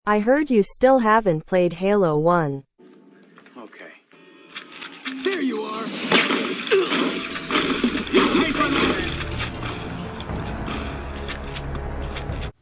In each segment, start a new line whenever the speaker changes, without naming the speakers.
I heard you still haven't played Halo 1.
Okay. There you are! You pay for that!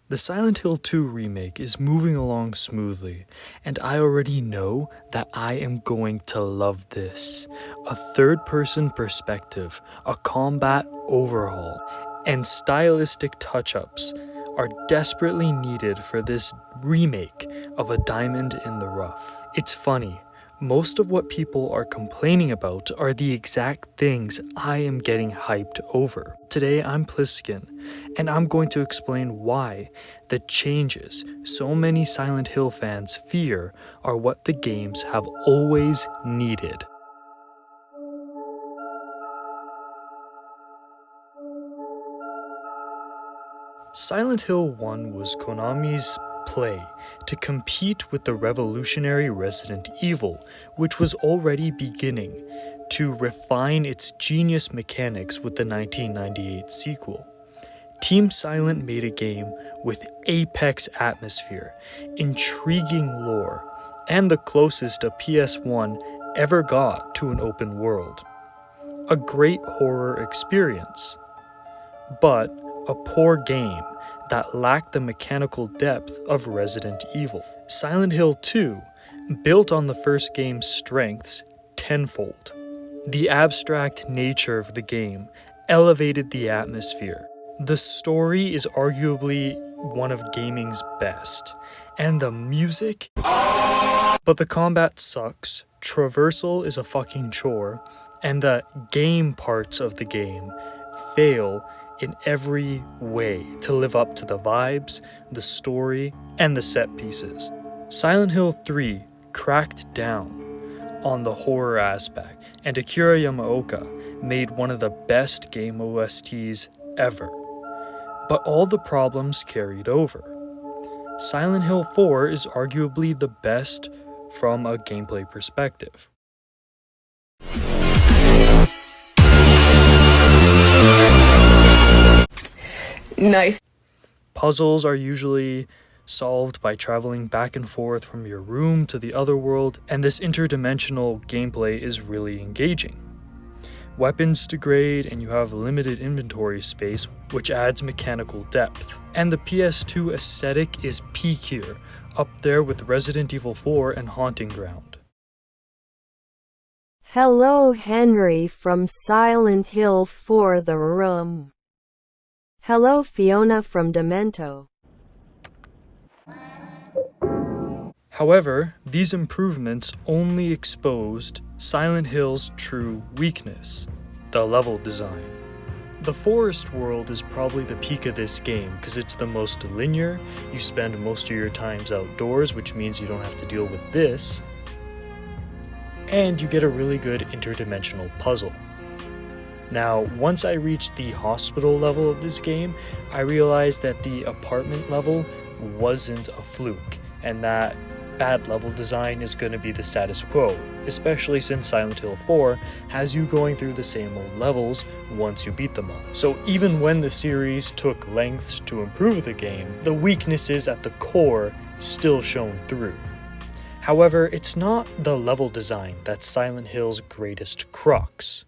The Silent Hill 2 remake is moving along smoothly, and I already know that I am going to love this. A third-person perspective, a combat overhaul, and stylistic touch-ups are desperately needed for this remake of A Diamond in the Rough. It's funny, most of what people are complaining about are the exact things I am getting hyped over. Today I'm Pliskin, and I'm going to explain why the changes so many Silent Hill fans fear are what the games have always needed. Silent Hill 1 was Konami's play to compete with the revolutionary Resident Evil, which was already beginning to refine its genius mechanics with the 1998 sequel. Team Silent made a game with apex atmosphere, intriguing lore, and the closest a PS1 ever got to an open world. A great horror experience, but a poor game that lacked the mechanical depth of Resident Evil. Silent Hill 2 built on the first game's strengths tenfold. The abstract nature of the game elevated the atmosphere. The story is arguably one of gaming's best, and the music, but the combat sucks, traversal is a fucking chore, and the game parts of the game fail in every way to live up to the vibes, the story, and the set pieces. Silent Hill 3 cracked down on the horror aspect, and Akira Yamaoka made one of the best game OSTs ever. But all the problems carried over. Silent Hill 4 is arguably the best from a gameplay perspective.
Nice.
Puzzles are usually solved by traveling back and forth from your room to the other world, and this interdimensional gameplay is really engaging. Weapons degrade and you have limited inventory space, which adds mechanical depth. And the PS2 aesthetic is peak here, up there with Resident Evil 4 and Haunting Ground.
Hello Henry from Silent Hill 4 The Room. Hello Fiona from Demento.
However, these improvements only exposed Silent Hill's true weakness, the level design. The forest world is probably the peak of this game because it's the most linear, you spend most of your times outdoors, which means you don't have to deal with this, and you get a really good interdimensional puzzle. Now, once I reached the hospital level of this game, I realized that the apartment level wasn't a fluke, and that bad level design is going to be the status quo, especially since Silent Hill 4 has you going through the same old levels once you beat them all. So even when the series took lengths to improve the game, the weaknesses at the core still shone through. However, it's not the level design that's Silent Hill's greatest crux.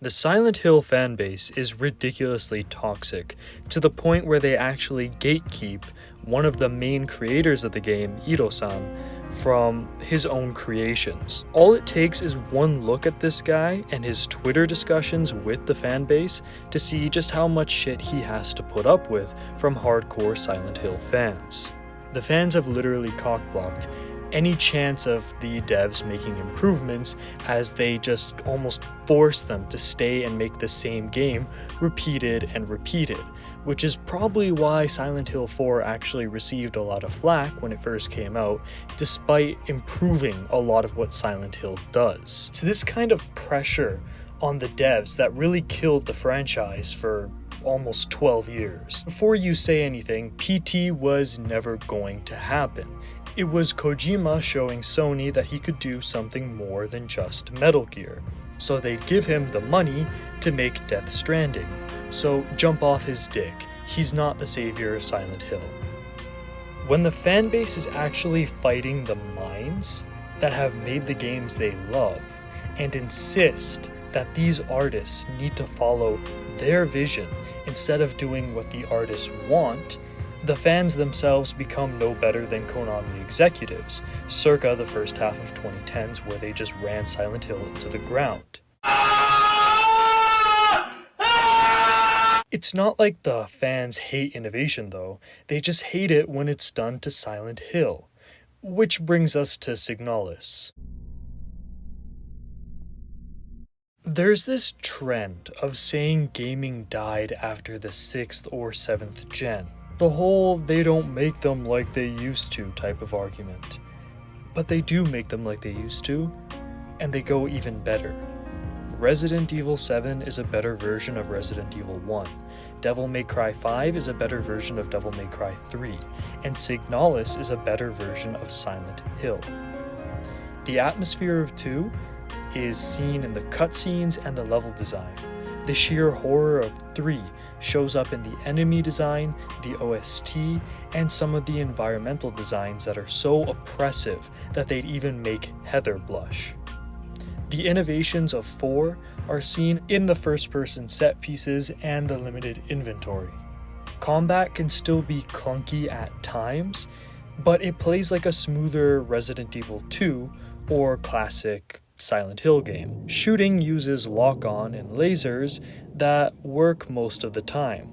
The Silent Hill fanbase is ridiculously toxic, to the point where they actually gatekeep one of the main creators of the game, Ito-san, from his own creations. All it takes is one look at this guy and his Twitter discussions with the fanbase to see just how much shit he has to put up with from hardcore Silent Hill fans. The fans have literally cock-blocked any chance of the devs making improvements, as they just almost force them to stay and make the same game repeated and repeated, which is probably why Silent Hill 4 actually received a lot of flack when it first came out, despite improving a lot of what Silent Hill does. It's this kind of pressure on the devs that really killed the franchise for almost 12 years. Before you say anything, PT was never going to happen. It was Kojima showing Sony that he could do something more than just Metal Gear. so they'd give him the money to make Death Stranding. So jump off his dick, he's not the savior of Silent Hill. When the fanbase is actually fighting the minds that have made the games they love and insist that these artists need to follow their vision instead of doing what the artists want, the fans themselves become no better than Konami executives, circa the first half of 2010s where they just ran Silent Hill into the ground. It's not like the fans hate innovation though, they just hate it when it's done to Silent Hill. Which brings us to Signalus. There's this trend of saying gaming died after the 6th or 7th gen. The whole they don't make them like they used to type of argument. But they do make them like they used to, and they go even better. Resident Evil 7 is a better version of Resident Evil 1. Devil May Cry 5 is a better version of Devil May Cry 3, and Signalus is a better version of Silent Hill. The atmosphere of 2 is seen in the cutscenes and the level design. The sheer horror of 3 shows up in the enemy design, the OST, and some of the environmental designs that are so oppressive that they'd even make Heather blush. The innovations of 4 are seen in the first-person set pieces and the limited inventory. Combat can still be clunky at times, but it plays like a smoother Resident Evil 2 or classic Silent Hill game. Shooting uses lock-on and lasers that work most of the time.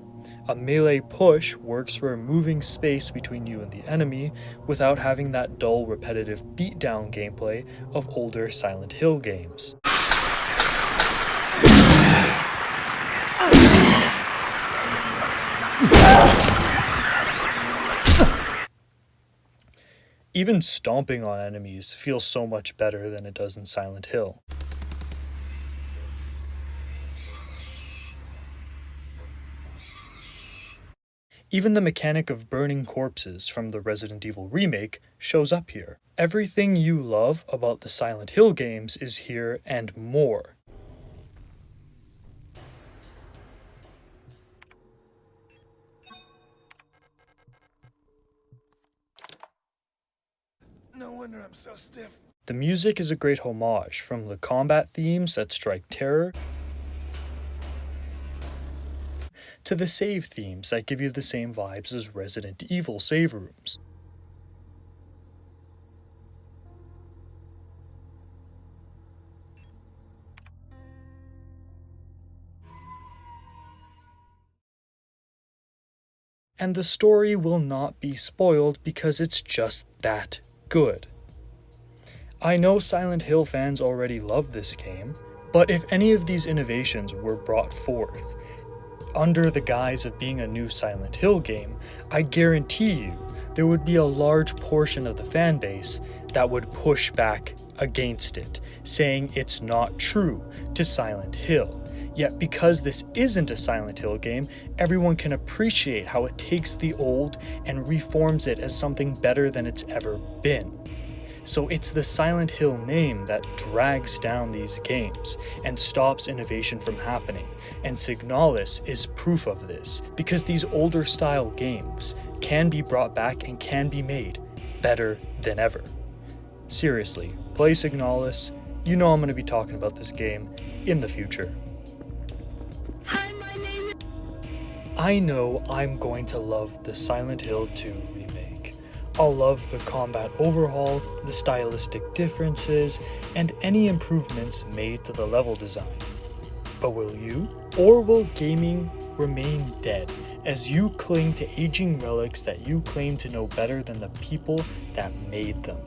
A melee push works for moving space between you and the enemy without having that dull, repetitive beatdown gameplay of older Silent Hill games. Even stomping on enemies feels so much better than it does in Silent Hill. Even the mechanic of burning corpses from the Resident Evil remake shows up here. Everything you love about the Silent Hill games is here and more.
No wonder I'm so stiff.
The music is a great homage, from the combat themes that strike terror to the save themes that give you the same vibes as Resident Evil save rooms. And the story will not be spoiled because it's just that good. I know Silent Hill fans already love this game, but if any of these innovations were brought forth under the guise of being a new Silent Hill game, I guarantee you there would be a large portion of the fan base that would push back against it, saying it's not true to Silent Hill. Yet because this isn't a Silent Hill game, everyone can appreciate how it takes the old and reforms it as something better than it's ever been. So it's the Silent Hill name that drags down these games and stops innovation from happening, and Signalus is proof of this, because these older style games can be brought back and can be made better than ever. Seriously, play Signalus. You know I'm going to be talking about this game in the future. I know I'm going to love the Silent Hill 2 remake. I'll love the combat overhaul, the stylistic differences, and any improvements made to the level design. But will you? Or will gaming remain dead as you cling to aging relics that you claim to know better than the people that made them?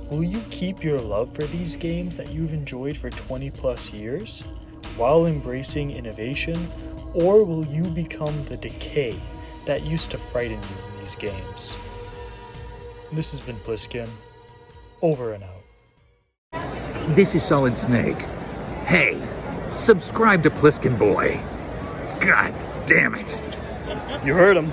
Will you keep your love for these games that you've enjoyed for 20 plus years while embracing innovation, or will you become the decay that used to frighten you in these games? This has been Pliskin. Over and out.
This is Solid Snake. Hey, subscribe to Pliskin Boy. God damn it.
You heard him.